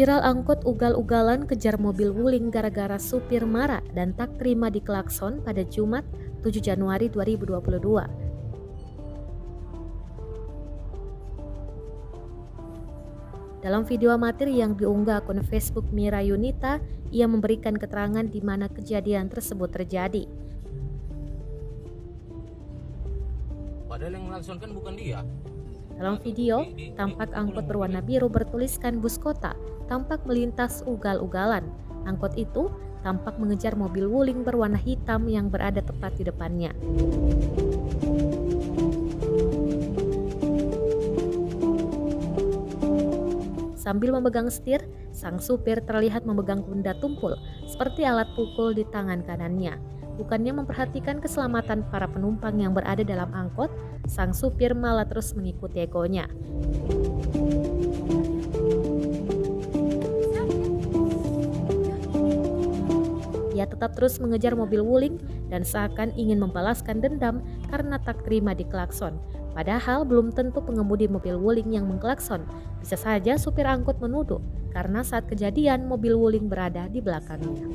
Viral angkot ugal-ugalan kejar mobil wuling gara-gara supir marah dan tak terima diklakson pada Jumat 7 Januari 2022. Dalam video amatir yang diunggah akun Facebook Mira Yunita, ia memberikan keterangan di mana kejadian tersebut terjadi. Padahal yang melaksanakan bukan dia. Dalam video, tampak angkot berwarna biru bertuliskan bus kota tampak melintas ugal-ugalan. Angkot itu tampak mengejar mobil wuling berwarna hitam yang berada tepat di depannya. Sambil memegang setir, sang supir terlihat memegang benda tumpul seperti alat pukul di tangan kanannya. Bukannya memperhatikan keselamatan para penumpang yang berada dalam angkot, sang supir malah terus mengikuti egonya. Ia tetap terus mengejar mobil wuling dan seakan ingin membalaskan dendam karena tak terima diklakson. Padahal belum tentu pengemudi mobil wuling yang mengklakson. Bisa saja supir angkot menuduh karena saat kejadian mobil wuling berada di belakangnya.